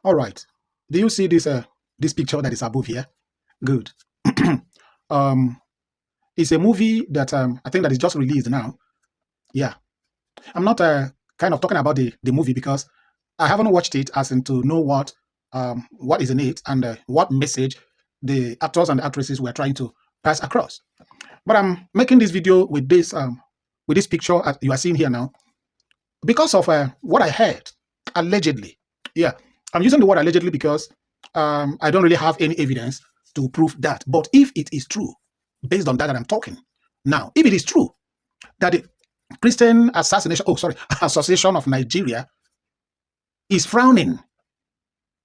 All right. Do you see this picture that is above here? Good. um, it's a movie that I think that is just released now. Yeah. I'm not kind of talking about the movie because I haven't watched it as in to know what is in it and what message the actors and the actresses were trying to pass across. But I'm making this video with this picture as you are seeing here now because of what I heard allegedly. Yeah, I'm using the word allegedly because I don't really have any evidence to prove that. But if it is true, based on that I'm talking now, if it is true that the Christian Association of Nigeria is frowning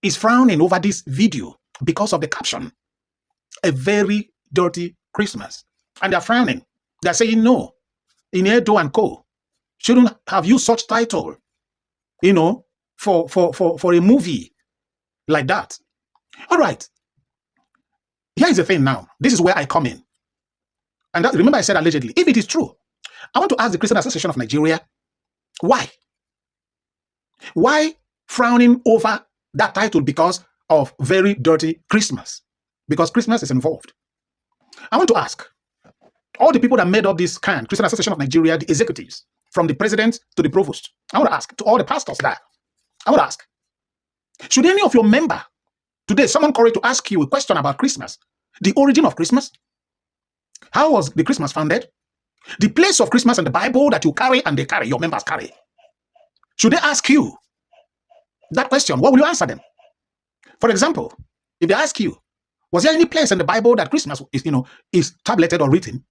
over this video because of the caption, "A very dirty Christmas," and they're frowning. They're saying no, Iniedo and Co. shouldn't have used such title, for a movie like that. All right. Here is the thing now. This is where I come in. And remember I said allegedly. If it is true, I want to ask the Christian Association of Nigeria, why? Why frowning over that title because of very dirty Christmas? Because Christmas is involved. I want to ask all the people that made up this Christian Association of Nigeria, the executives, from the president to the provost. I want to ask to all the pastors there. I want to ask, should any of your member today, someone call to ask you a question about Christmas, the origin of Christmas? How was the Christmas founded? The place of Christmas in the Bible that you carry and they carry, your members carry. Should they ask you that question? What will you answer them? For example, if they ask you, was there any place in the Bible that Christmas is tableted or written?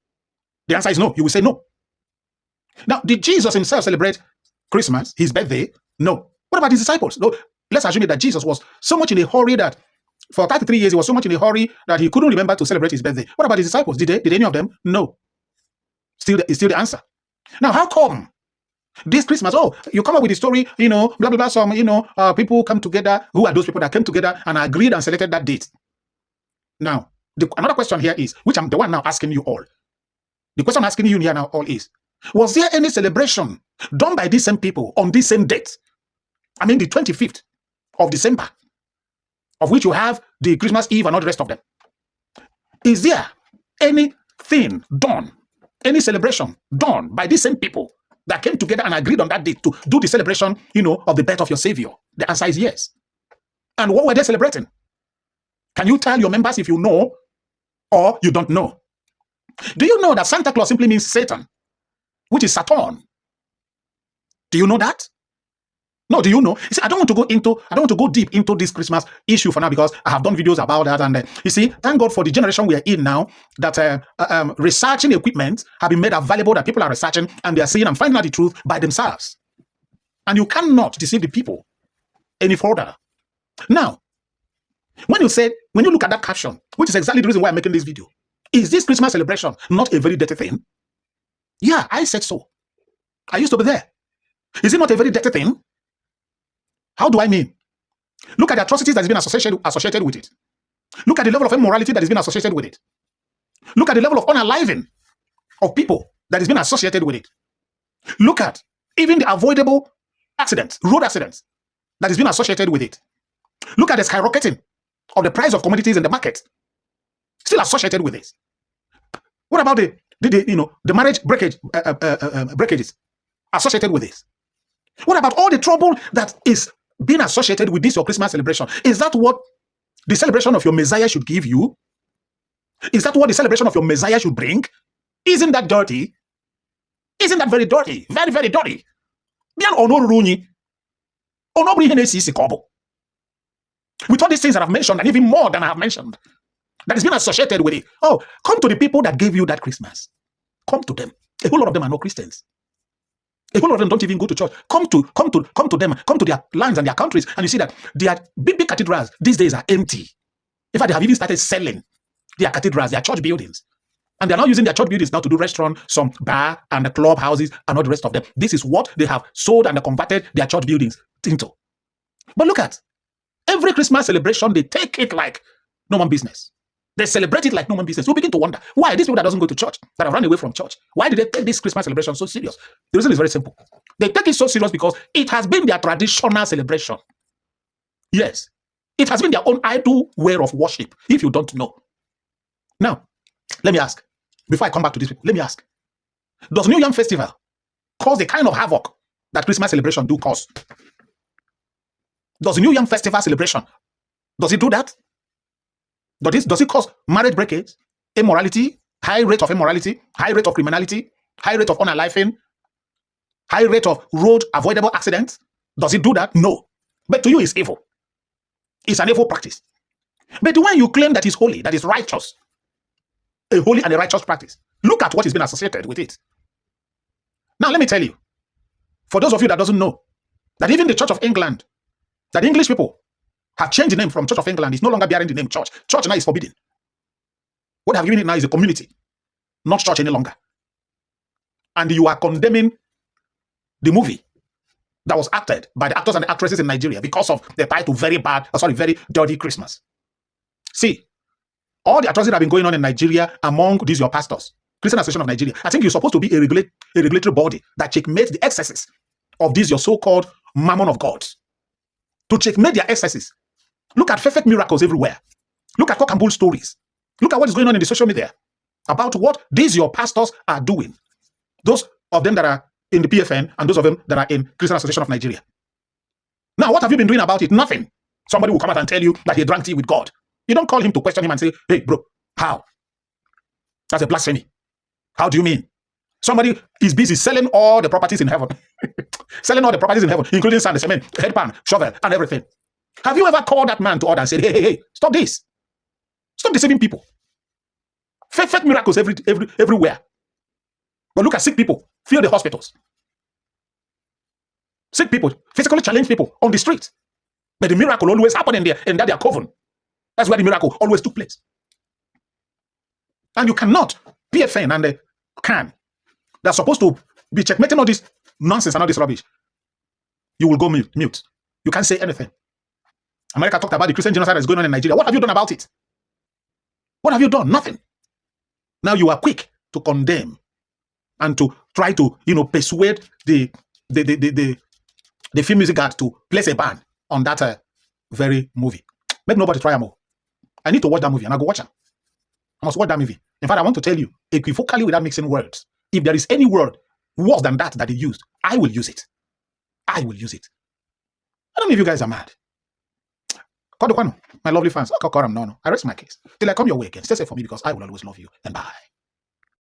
The answer is no. You will say no. Now, did Jesus himself celebrate Christmas, his birthday? No. What about his disciples? No. Let's assume that Jesus was so much in a hurry that for 33 years he was so much in a hurry that he couldn't remember to celebrate his birthday. What about his disciples? Did they? Did any of them? No. Still the answer. Now, how come this Christmas, you come up with the story, blah, blah, blah, some, people come together. Who are those people that came together and agreed and selected that date? Now, another question here is, which I'm the one now asking you all. The question I'm asking you here now all is, was there any celebration done by these same people on this same date? I mean, the 25th of December, of which you have the Christmas Eve and all the rest of them. Is there anything done, any celebration done by these same people that came together and agreed on that date to do the celebration, of the birth of your Savior? The answer is yes. And what were they celebrating? Can you tell your members if you know or you don't know? Do you know that Santa Claus simply means Satan, which is Saturn? Do you know that? No, do you know? You see, I don't want to go deep into this Christmas issue for now because I have done videos about that. And you see, thank God for the generation we are in now that researching equipment have been made available, that people are researching and they are seeing and finding out the truth by themselves. And you cannot deceive the people any further. Now, when you look at that caption, which is exactly the reason why I'm making this video, is this Christmas celebration not a very dirty thing? Yeah, I said so. I used to be there. Is it not a very dirty thing? How do I mean? Look at the atrocities that has been associated with it. Look at the level of immorality that has been associated with it. Look at the level of unaliving of people that has been associated with it. Look at even the avoidable accidents, road accidents, that has been associated with it. Look at the skyrocketing of the price of commodities in the market, still associated with this. What about the marriage breakages associated with this? What about all the trouble that is being associated with this your Christmas celebration? Is that what the celebration of your Messiah should give you? Is that what the celebration of your Messiah should bring? Isn't that dirty? Isn't that very dirty? Very, very dirty. With all these things that I've mentioned, and even more than I have mentioned, that has been associated with it. Oh, come to the people that gave you that Christmas. Come to them. A whole lot of them are not Christians. A whole lot of them don't even go to church. Come to them, come to their lands and their countries, and you see that their big cathedrals these days are empty. In fact, they have even started selling their cathedrals, their church buildings. And they're now using their church buildings now to do restaurant, some bar and the club houses and all the rest of them. This is what they have sold and converted their church buildings into. But look at every Christmas celebration, they take it like no one business. They celebrate it like no one business. We begin to wonder why these people that doesn't go to church, that have run away from church, why did they take this Christmas celebration so serious? The reason is very simple. They take it so serious because it has been their traditional celebration. Yes, It has been their own idol way of worship, if you don't know. Now, let me ask, before I come back to these people, let me ask, does New Yam Festival cause the kind of havoc that Christmas celebration do cause? Does the New Yam Festival celebration, does it do that? Does it cause marriage breakage, immorality, high rate of immorality, high rate of criminality, high rate of unalifing, high rate of road avoidable accidents? Does it do that? No. But to you, it's evil. It's an evil practice. But when you claim that it's holy, that is righteous, a holy and a righteous practice, look at what is being associated with it. Now, let me tell you, for those of you that doesn't know, that even the Church of England, that English people have changed the name from Church of England, is no longer bearing the name church. Church now is forbidden. What have given it now is a community, not church any longer. And you are condemning the movie that was acted by the actors and the actresses in Nigeria because of the title very dirty Christmas. See, all the atrocities that have been going on in Nigeria among these your pastors, Christian Association of Nigeria, I think you're supposed to be a regulatory body that checkmates the excesses of these your so-called mammon of God. To checkmate their excesses. Look at perfect miracles everywhere. Look at cock and bull stories. Look at what is going on in the social media about what these your pastors are doing. Those of them that are in the PFN and those of them that are in Christian Association of Nigeria. Now, what have you been doing about it? Nothing. Somebody will come out and tell you that he drank tea with God. You don't call him to question him and say, hey, bro, how? That's a blasphemy. How do you mean? Somebody is busy selling all the properties in heaven. Selling all the properties in heaven, including sand, cement, headpan, shovel, and everything. Have you ever called that man to order and said, hey, stop this. Stop deceiving people. Fake miracles everywhere. But look at sick people. Fill the hospitals. Sick people, physically challenged people on the street. But the miracle always happened in their coven. That's where the miracle always took place. And you cannot, PFN and the CAN, they're supposed to be checkmating all this nonsense and all this rubbish. You will go mute. You can't say anything. America talked about the Christian genocide that's going on in Nigeria. What have you done about it? What have you done? Nothing. Now you are quick to condemn and to try to, persuade the film music guard to place a ban on that very movie. Make nobody try more. I need to watch that movie and I'll go watch it. I must watch that movie. In fact, I want to tell you, equivocally without mixing words, if there is any word worse than that he used, I will use it. I will use it. I don't know if you guys are mad. My lovely fans, I rest my case. Till I come your way again. Stay safe for me because I will always love you. And bye.